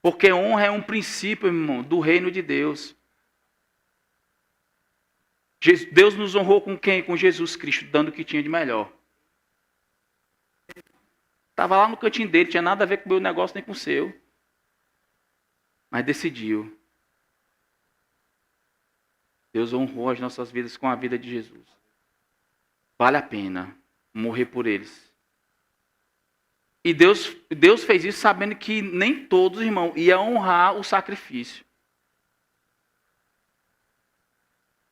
Porque honra é um princípio, irmão, do reino de Deus. Deus nos honrou com quem? Com Jesus Cristo, dando o que tinha de melhor. Estava lá no cantinho dele, tinha nada a ver com o meu negócio nem com o seu. Mas decidiu. Deus honrou as nossas vidas com a vida de Jesus. Vale a pena morrer por eles. E Deus fez isso sabendo que nem todos, irmão, iam honrar o sacrifício.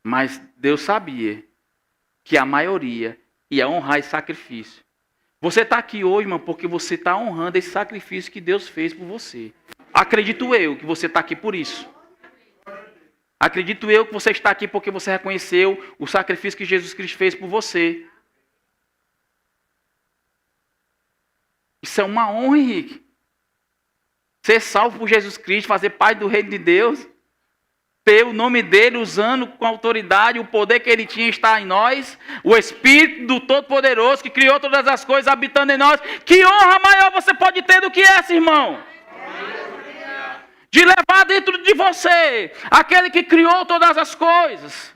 Mas Deus sabia que a maioria ia honrar esse sacrifício. Você está aqui hoje, irmão, porque você está honrando esse sacrifício que Deus fez por você. Acredito eu que você está aqui por isso. Acredito eu que você está aqui porque você reconheceu o sacrifício que Jesus Cristo fez por você. Isso é uma honra, Henrique. Ser salvo por Jesus Cristo, fazer parte do reino de Deus, ter o nome dele usando com autoridade, o poder que ele tinha está em nós, o Espírito do Todo-Poderoso que criou todas as coisas habitando em nós. Que honra maior você pode ter do que essa, irmão? De levar dentro de você aquele que criou todas as coisas.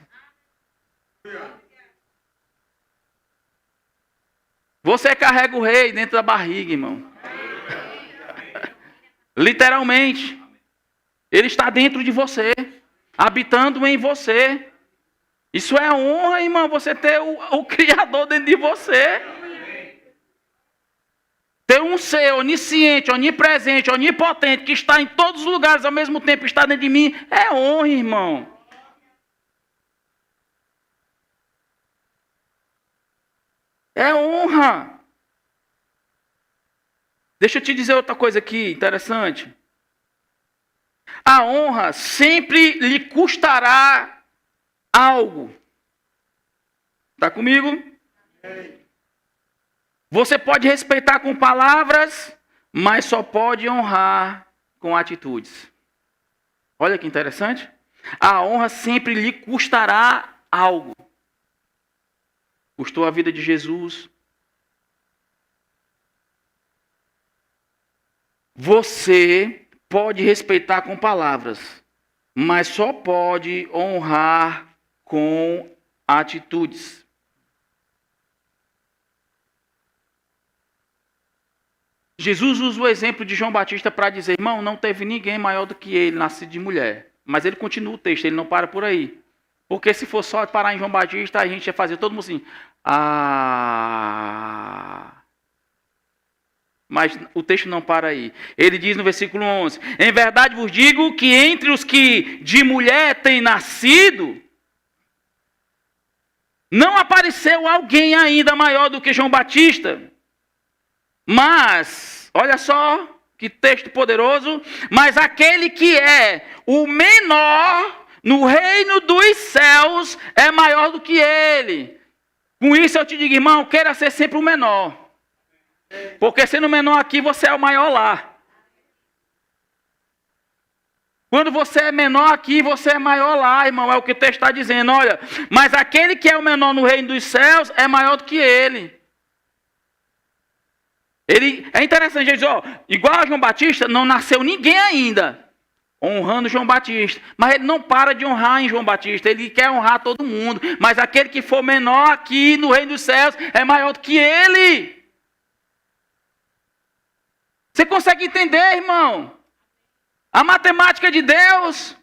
Você carrega o rei dentro da barriga, irmão. Literalmente. Ele está dentro de você, habitando em você. Isso é honra, irmão, você ter o Criador dentro de você. Ter um ser onisciente, onipresente, onipotente, que está em todos os lugares ao mesmo tempo, está dentro de mim, é honra, irmão. É honra. Deixa eu te dizer outra coisa aqui, interessante. A honra sempre lhe custará algo. Está comigo? Você pode respeitar com palavras, mas só pode honrar com atitudes. Olha que interessante. A honra sempre lhe custará algo. Custou a vida de Jesus. Você pode respeitar com palavras, mas só pode honrar com atitudes. Jesus usa o exemplo de João Batista para dizer, irmão, não teve ninguém maior do que ele, nascido de mulher. Mas ele continua o texto, ele não para por aí. Porque se for só parar em João Batista, a gente ia fazer todo mundo assim, Mas o texto não para aí. Ele diz no versículo 11, em verdade vos digo que entre os que de mulher têm nascido, não apareceu alguém ainda maior do que João Batista. Mas, olha só, que texto poderoso, mas aquele que é o menor no reino dos céus é maior do que ele. Com isso eu te digo, irmão, queira ser sempre o menor. Porque sendo menor aqui, você é o maior lá. Quando você é menor aqui, você é maior lá, irmão. É o que o texto está dizendo. Olha, mas aquele que é o menor no reino dos céus é maior do que ele. É interessante, ele diz, igual a João Batista, não nasceu ninguém ainda honrando João Batista. Mas ele não para de honrar em João Batista. Ele quer honrar todo mundo. Mas aquele que for menor aqui no reino dos céus é maior do que ele. Você consegue entender, irmão? A matemática de Deus,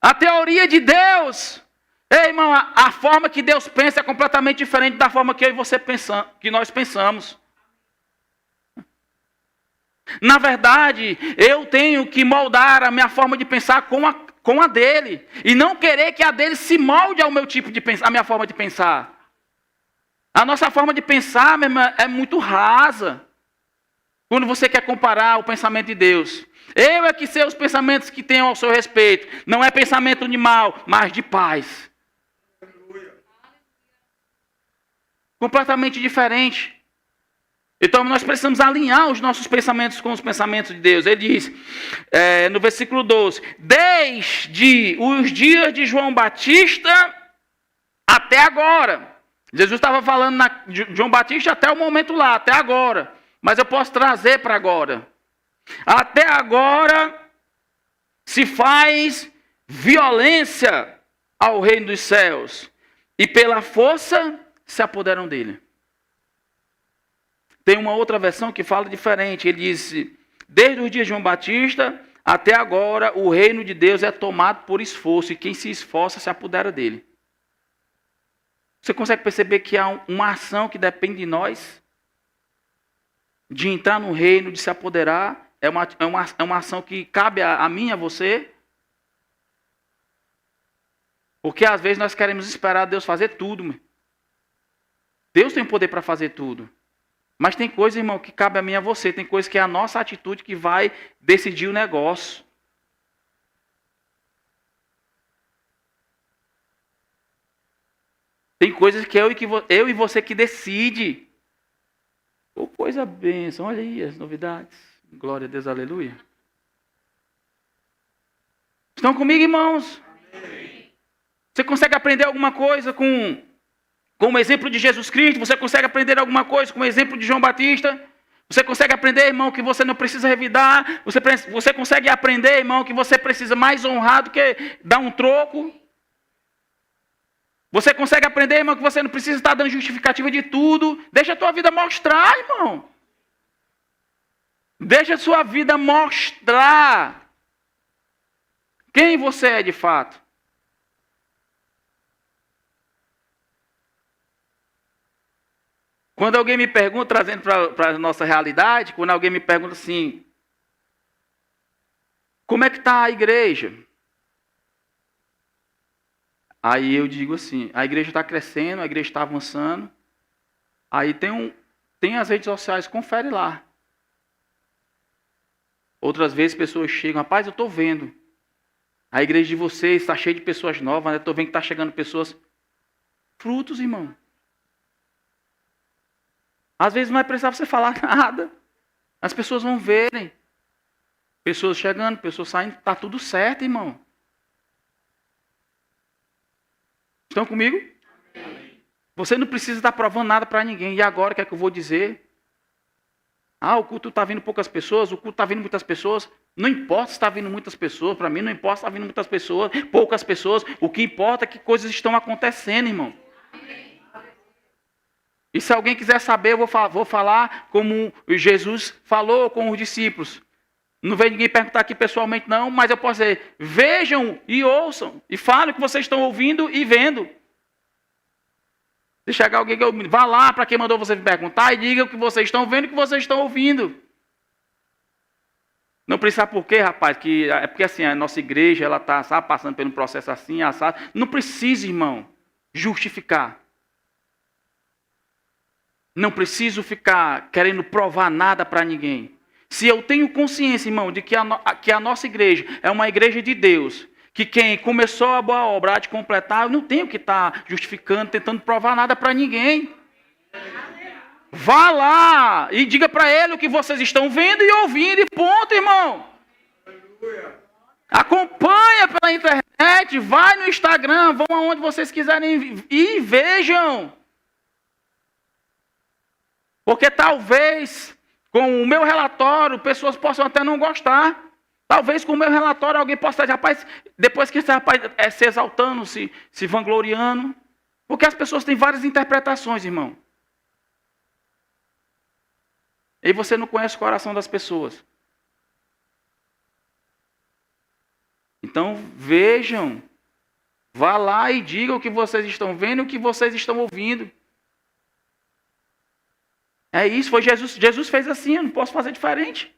a teoria de Deus. Ei, irmão, a forma que Deus pensa é completamente diferente da forma que eu e você pensamos, que nós pensamos. Na verdade, eu tenho que moldar a minha forma de pensar com a dele. E não querer que a dele se molde ao meu tipo de pensar, a minha forma de pensar. A nossa forma de pensar, meu irmão, é muito rasa. Quando você quer comparar o pensamento de Deus. Eu é que sei os pensamentos que tenho ao seu respeito. Não é pensamento de mal, mas de paz. Completamente diferente. Então nós precisamos alinhar os nossos pensamentos com os pensamentos de Deus. Ele diz, no versículo 12, desde os dias de João Batista até agora. Jesus estava falando de João Batista até o momento lá, até agora. Mas eu posso trazer para agora. Até agora se faz violência ao reino dos céus. E pela força se apoderam dele. Tem uma outra versão que fala diferente. Ele diz, desde os dias de João Batista até agora o reino de Deus é tomado por esforço. E quem se esforça se apodera dele. Você consegue perceber que há uma ação que depende de nós? De entrar no reino, de se apoderar? É uma ação que cabe a mim e a você? Porque às vezes nós queremos esperar Deus fazer tudo. Deus tem poder para fazer tudo. Mas tem coisa, irmão, que cabe a mim e a você. Tem coisa que é a nossa atitude que vai decidir o negócio. Tem coisas que eu e você que decide. Oh, coisa bênção. Olha aí as novidades. Glória a Deus, aleluia. Estão comigo, irmãos? Amém. Você consegue aprender alguma coisa com o exemplo de Jesus Cristo? Você consegue aprender alguma coisa com o exemplo de João Batista? Você consegue aprender, irmão, que você não precisa revidar? Você consegue aprender, irmão, que você precisa mais honrar do que dar um troco? Você consegue aprender, irmão, que você não precisa estar dando justificativa de tudo? Deixa a tua vida mostrar, irmão. Deixa a sua vida mostrar quem você é de fato. Quando alguém me pergunta, trazendo para a nossa realidade, quando alguém me pergunta assim, como é que está a igreja? Aí eu digo assim, a igreja está crescendo, a igreja está avançando. Aí tem as redes sociais, confere lá. Outras vezes pessoas chegam, rapaz, eu estou vendo. A igreja de vocês está cheia de pessoas novas, né? Estou vendo que está chegando pessoas. Frutos, irmão. Às vezes não vai precisar você falar nada. As pessoas vão verem. Pessoas chegando, pessoas saindo, está tudo certo, irmão. Estão comigo? Amém. Você não precisa estar provando nada para ninguém. E agora, o que é que eu vou dizer? O culto está vindo poucas pessoas, o culto está vindo muitas pessoas. Não importa se está vindo muitas pessoas, para mim não importa se está vindo muitas pessoas, poucas pessoas. O que importa é que coisas estão acontecendo, irmão. Amém. E se alguém quiser saber, eu vou falar como Jesus falou com os discípulos. Não veio ninguém perguntar aqui pessoalmente não, mas eu posso dizer, vejam e ouçam, e falem o que vocês estão ouvindo e vendo. Se chegar alguém, vá lá para quem mandou você me perguntar e diga o que vocês estão vendo e o que vocês estão ouvindo. Não precisa por quê, rapaz? É porque assim, a nossa igreja ela está passando por um processo assim, assado. Não precisa, irmão, justificar. Não preciso ficar querendo provar nada para ninguém. Se eu tenho consciência, irmão, de que a nossa igreja é uma igreja de Deus, que quem começou a boa obra há de completar, eu não tenho que estar justificando, tentando provar nada para ninguém. Vá lá e diga para ele o que vocês estão vendo e ouvindo e ponto, irmão. Acompanha pela internet, vai no Instagram, vão aonde vocês quiserem ir e vejam. Porque talvez com o meu relatório pessoas possam até não gostar. Talvez com o meu relatório alguém possa dizer, rapaz, depois que esse rapaz se exaltando, se vangloriando. Porque as pessoas têm várias interpretações, irmão. E você não conhece o coração das pessoas. Então vejam, vá lá e digam o que vocês estão vendo e o que vocês estão ouvindo. É isso, foi Jesus. Jesus fez assim, eu não posso fazer diferente.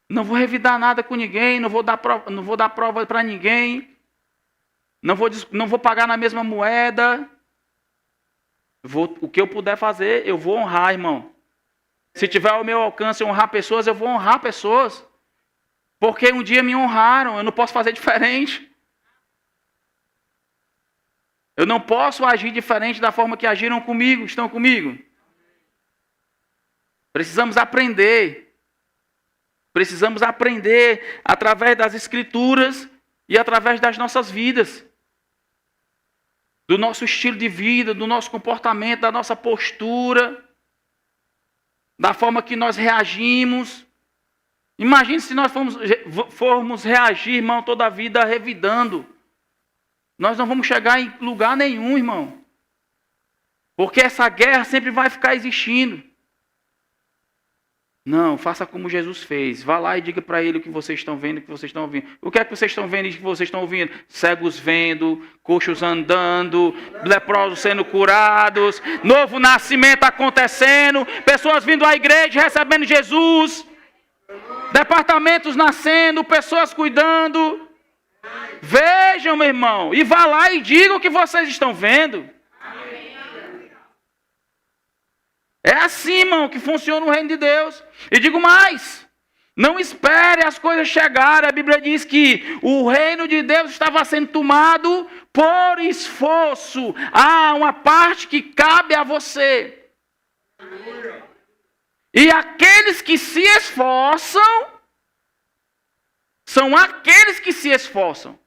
Não vou revidar nada com ninguém, não vou dar prova para ninguém. Não vou pagar na mesma moeda. O que eu puder fazer, eu vou honrar, irmão. Se tiver ao meu alcance honrar pessoas, eu vou honrar pessoas. Porque um dia me honraram, eu não posso fazer diferente. Eu não posso agir diferente da forma que agiram comigo, estão comigo. Precisamos aprender. Precisamos aprender através das Escrituras e através das nossas vidas. Do nosso estilo de vida, do nosso comportamento, da nossa postura, da forma que nós reagimos. Imagine se nós formos reagir, irmão, toda a vida revidando. Nós não vamos chegar em lugar nenhum, irmão. Porque essa guerra sempre vai ficar existindo. Não, faça como Jesus fez. Vá lá e diga para ele o que vocês estão vendo e o que vocês estão ouvindo. O que é que vocês estão vendo e o que vocês estão ouvindo? Cegos vendo, coxos andando, leprosos sendo curados, novo nascimento acontecendo, pessoas vindo à igreja recebendo Jesus, departamentos nascendo, pessoas cuidando. Vejam, meu irmão, e vá lá e diga o que vocês estão vendo. É assim, irmão, que funciona o reino de Deus. E digo mais, não espere as coisas chegarem. A Bíblia diz que o reino de Deus estava sendo tomado por esforço. Há uma parte que cabe a você. E aqueles que se esforçam, são aqueles que se esforçam.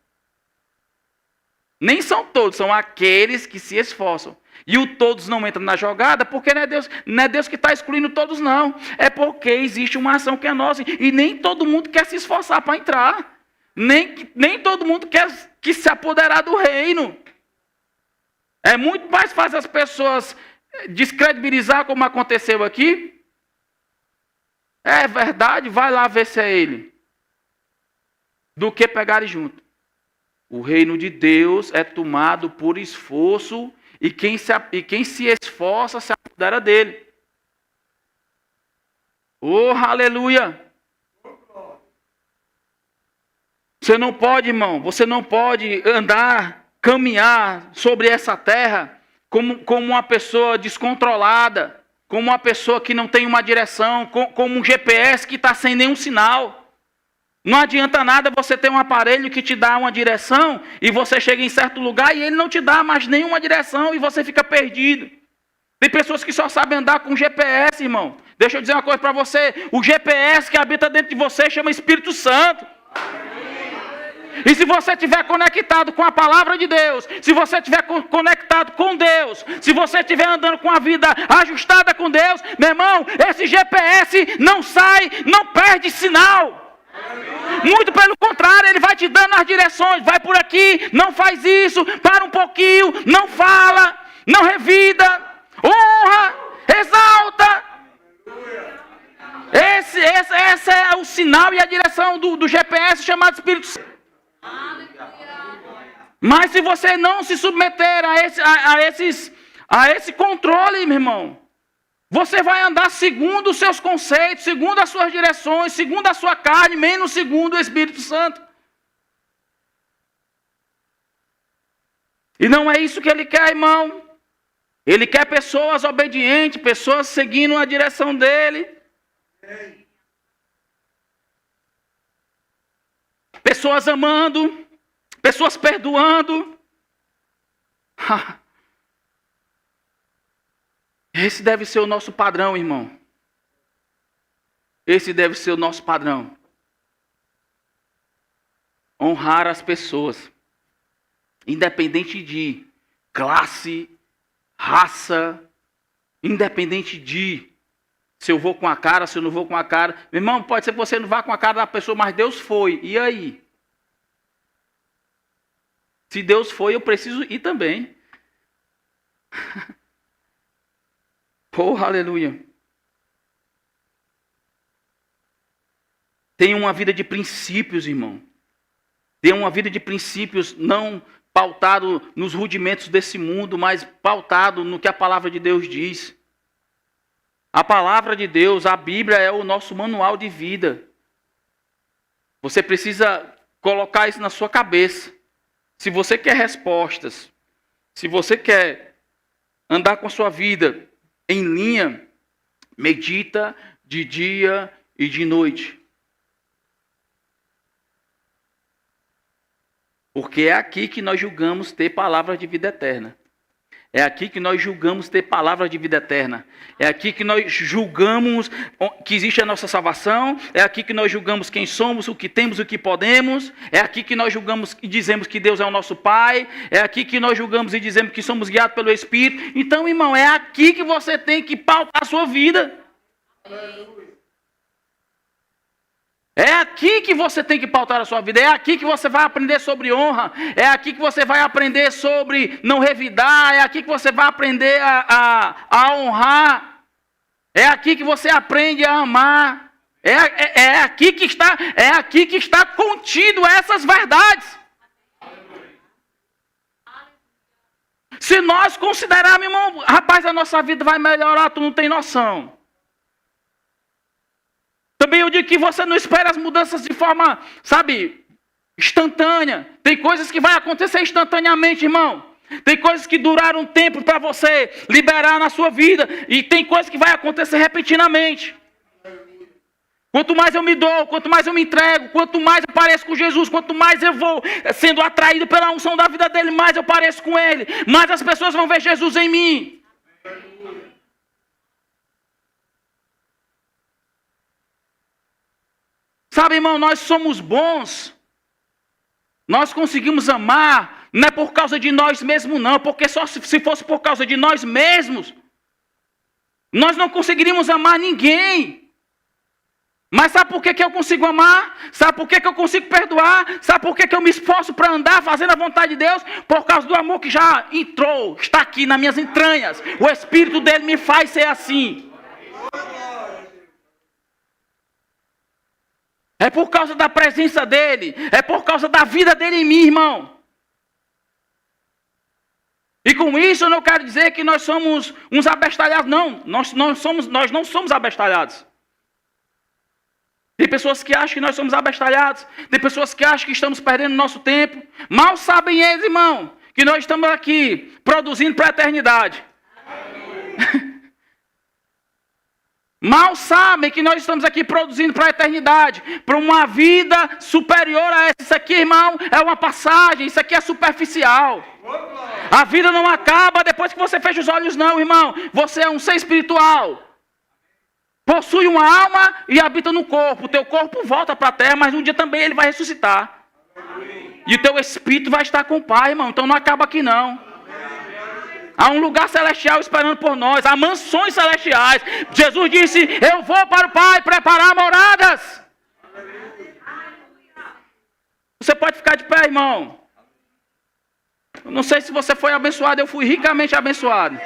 Nem são todos, são aqueles que se esforçam. E o todos não entra na jogada porque não é Deus que está excluindo todos, não. É porque existe uma ação que é nossa. E nem todo mundo quer se esforçar para entrar. Nem todo mundo quer se apoderar do reino. É muito mais fácil as pessoas descredibilizar como aconteceu aqui. É verdade, vai lá ver se é ele. Do que pegarem junto. O reino de Deus é tomado por esforço. E quem se esforça se apodera dele. Oh, aleluia! Você não pode, irmão, você não pode caminhar sobre essa terra como uma pessoa descontrolada, como uma pessoa que não tem uma direção, como um GPS que está sem nenhum sinal. Não adianta nada você ter um aparelho que te dá uma direção e você chega em certo lugar e ele não te dá mais nenhuma direção e você fica perdido. Tem pessoas que só sabem andar com GPS, irmão. Deixa eu dizer uma coisa para você. O GPS que habita dentro de você chama Espírito Santo. E se você estiver conectado com a palavra de Deus, se você estiver conectado com Deus, se você estiver andando com a vida ajustada com Deus, meu irmão, esse GPS não sai, não perde sinal. Muito pelo contrário, ele vai te dando as direções. Vai por aqui, não faz isso, para um pouquinho, não fala, não revida, honra, exalta. Esse é o sinal e a direção do GPS chamado Espírito Santo. Mas se você não se submeter a esse controle, meu irmão, você vai andar segundo os seus conceitos, segundo as suas direções, segundo a sua carne, menos segundo o Espírito Santo. E não é isso que ele quer, irmão. Ele quer pessoas obedientes, pessoas seguindo a direção dele. Pessoas amando, pessoas perdoando. Esse deve ser o nosso padrão, irmão. Esse deve ser o nosso padrão. Honrar as pessoas. Independente de classe, raça, independente de se eu vou com a cara, se eu não vou com a cara. Meu irmão, pode ser que você não vá com a cara da pessoa, mas Deus foi. E aí? Se Deus foi, eu preciso ir também. Oh, aleluia. Tenha uma vida de princípios, irmão. Tenha uma vida de princípios não pautado nos rudimentos desse mundo, mas pautado no que a palavra de Deus diz. A palavra de Deus, a Bíblia é o nosso manual de vida. Você precisa colocar isso na sua cabeça. Se você quer respostas, se você quer andar com a sua vida em linha, medita de dia e de noite. Porque é aqui que nós julgamos ter palavra de vida eterna. É aqui que nós julgamos ter palavra de vida eterna. É aqui que nós julgamos que existe a nossa salvação. É aqui que nós julgamos quem somos, o que temos, o que podemos. É aqui que nós julgamos e dizemos que Deus é o nosso Pai. É aqui que nós julgamos e dizemos que somos guiados pelo Espírito. Então, irmão, é aqui que você tem que pautar a sua vida. É aqui que você tem que pautar a sua vida. É aqui que você vai aprender sobre honra. É aqui que você vai aprender sobre não revidar. É aqui que você vai aprender a honrar. É aqui que você aprende a amar. É aqui que está contido essas verdades. Se nós considerarmos, irmão, rapaz, a nossa vida vai melhorar, tu não tem noção. Também eu digo que você não espera as mudanças de forma, sabe, instantânea. Tem coisas que vai acontecer instantaneamente, irmão. Tem coisas que duraram um tempo para você liberar na sua vida. E tem coisas que vai acontecer repentinamente. Quanto mais eu me dou, quanto mais eu me entrego, quanto mais eu pareço com Jesus, quanto mais eu vou sendo atraído pela unção da vida dele, mais eu pareço com ele. Mais as pessoas vão ver Jesus em mim. Sabe, irmão, nós somos bons. Nós conseguimos amar, não é por causa de nós mesmos, não. Porque só se fosse por causa de nós mesmos, nós não conseguiríamos amar ninguém. Mas sabe por que eu consigo amar? Sabe por que eu consigo perdoar? Sabe por que eu me esforço para andar fazendo a vontade de Deus? Por causa do amor que já entrou, está aqui nas minhas entranhas. O Espírito dele me faz ser assim. É por causa da presença dele. É por causa da vida dele em mim, irmão. E com isso eu não quero dizer que nós somos uns abestalhados. Não, nós não somos abestalhados. Tem pessoas que acham que nós somos abestalhados. Tem pessoas que acham que estamos perdendo nosso tempo. Mal sabem eles, irmão, que nós estamos aqui produzindo para a eternidade. Mal sabem que nós estamos aqui produzindo para a eternidade, para uma vida superior a essa. Isso aqui, irmão, é uma passagem, isso aqui é superficial. A vida não acaba depois que você fecha os olhos, não, irmão. Você é um ser espiritual. Possui uma alma e habita no corpo. O teu corpo volta para a terra, mas um dia também ele vai ressuscitar. E o teu espírito vai estar com o Pai, irmão. Então não acaba aqui, não. Há um lugar celestial esperando por nós. Há mansões celestiais. Jesus disse, eu vou para o Pai preparar moradas. Você pode ficar de pé, irmão. Eu não sei se você foi abençoado. Eu fui ricamente abençoado.